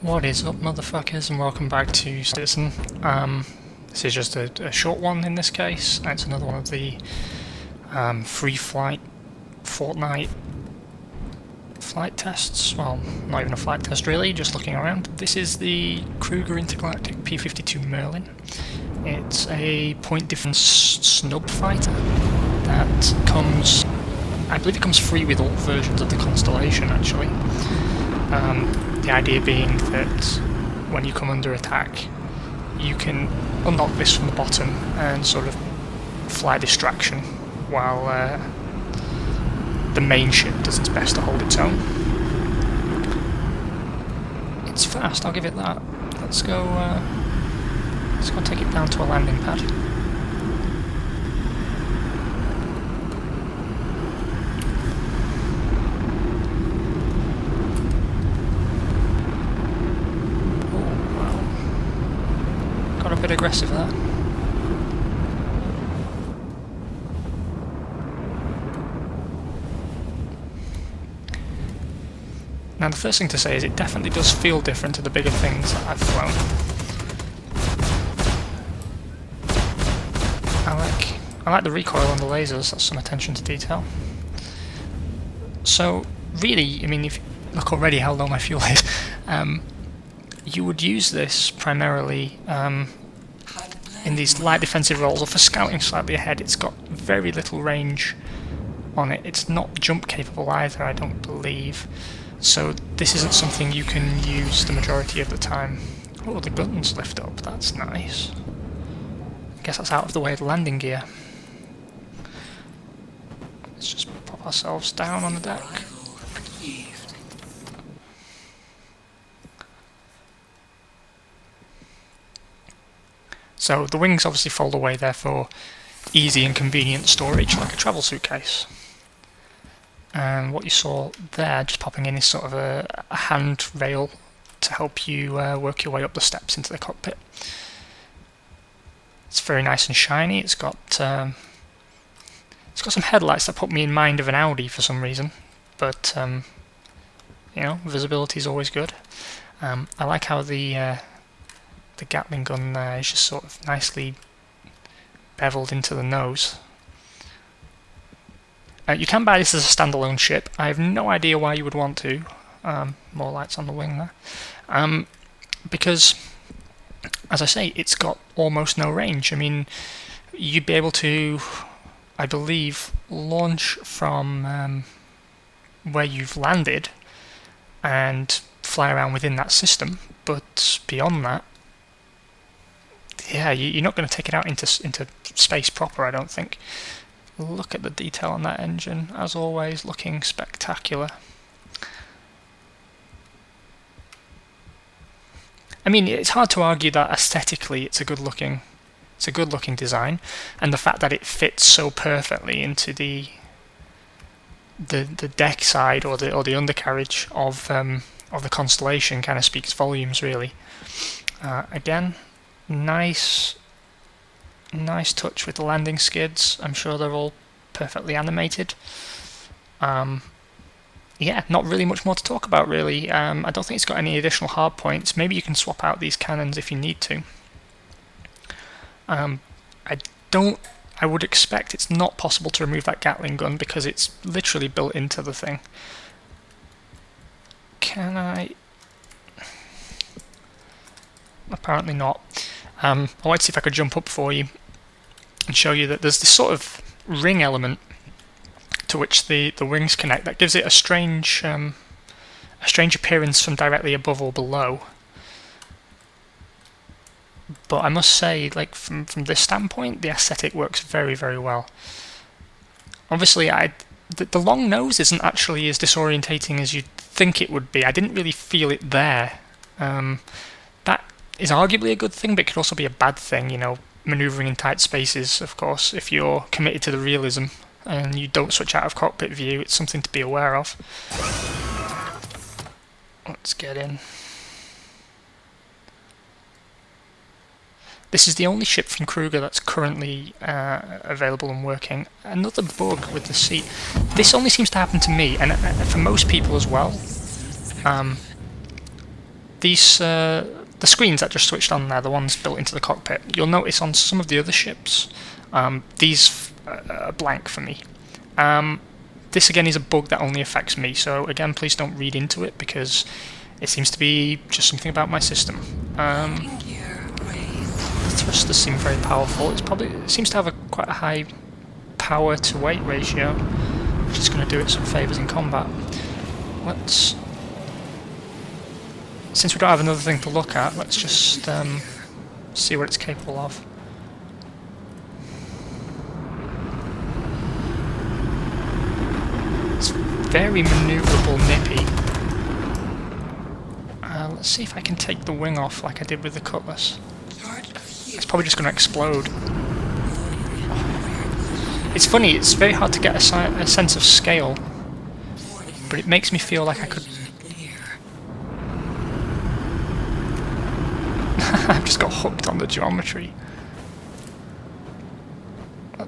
What is up, motherfuckers, and welcome back to Citizen. This is just a short one in this case. It's another one of the free flight fortnight flight tests. Well, not even a flight test really, just looking around. This is the Kruger Intergalactic P-52 Merlin. It's a point difference snub fighter that comes, I believe it comes free with all versions of the Constellation actually. The idea being that when you come under attack, you can unlock this from the bottom and sort of fly distraction while the main ship does its best to hold its own. It's fast, I'll give it that. Let's go take it down to a landing pad. A bit aggressive there. Now the first thing to say is it definitely does feel different to the bigger things that I've flown. I like the recoil on the lasers, that's some attention to detail. So really, I mean, if you look already how low my fuel is, you would use this primarily in these light defensive roles or for scouting slightly ahead. It's got very little range on it. It's not jump capable either, I don't believe. So this isn't something you can use the majority of the time. Oh, the guns lift up, that's nice. I guess that's out of the way of the landing gear. Let's just pop ourselves down on the deck. So the wings obviously fold away there for easy and convenient storage, like a travel suitcase. And what you saw there, just popping in, is sort of a handrail to help you work your way up the steps into the cockpit. It's very nice and shiny. It's got some headlights that put me in mind of an Audi for some reason, but you know, visibility is always good. I like how the Gatling gun is just sort of nicely beveled into the nose. You can buy this as a standalone ship. I have no idea why you would want to. More lights on the wing there. Because, as I say, it's got almost no range. I mean, you'd be able to, I believe, launch from where you've landed and fly around within that system, but beyond that, yeah, you're not going to take it out into space proper, I don't think. Look at the detail on that engine, as always, looking spectacular. I mean, it's hard to argue that aesthetically it's a good looking design, and the fact that it fits so perfectly into the deck side or the undercarriage of the Constellation kind of speaks volumes, really. Again, nice touch with the landing skids. I'm sure they're all perfectly animated. Yeah, not really much more to talk about, really. I don't think it's got any additional hard points. Maybe you can swap out these cannons if you need to. I would expect it's not possible to remove that Gatling gun because it's literally built into the thing. Can I? Apparently not. I wanted to see if I could jump up for you and show you that there's this sort of ring element to which the wings connect that gives it a strange appearance from directly above or below. But I must say, like from this standpoint, the aesthetic works very, very well. Obviously, the long nose isn't actually as disorientating as you'd think it would be. I didn't really feel it there. That is arguably a good thing, but it could also be a bad thing, you know, manoeuvring in tight spaces, of course. If you're committed to the realism and you don't switch out of cockpit view, it's something to be aware of. Let's get in. This is the only ship from Kruger that's currently available and working. Another bug with the seat. This only seems to happen to me, and for most people as well. these the screens that just switched on there, the ones built into the cockpit, you'll notice on some of the other ships, these are blank for me. This again is a bug that only affects me, so again please don't read into it because it seems to be just something about my system. The thrusters seem very powerful. It seems to have quite a high power to weight ratio, which is going to do it some favours in combat. Since we don't have another thing to look at, let's just see what it's capable of. It's very manoeuvrable, nippy. Let's see if I can take the wing off like I did with the Cutlass. It's probably just going to explode. It's funny, it's very hard to get a sense of scale, but it makes me feel like I could... I've just got hooked on the geometry. I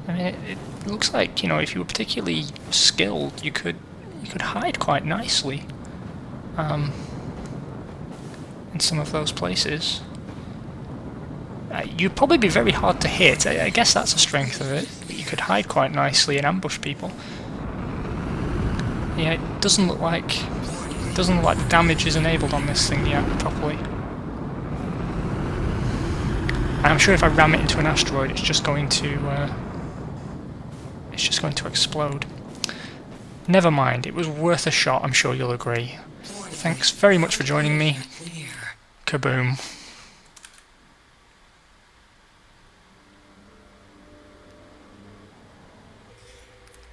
mean, it looks like, you know, if you were particularly skilled, you could hide quite nicely in some of those places. You'd probably be very hard to hit. I guess that's a strength of it. You could hide quite nicely and ambush people. Yeah, it doesn't look like the damage is enabled on this thing yet properly. And I'm sure if I ram it into an asteroid, it's just going to explode. Never mind, it was worth a shot, I'm sure you'll agree. Thanks very much for joining me. Kaboom.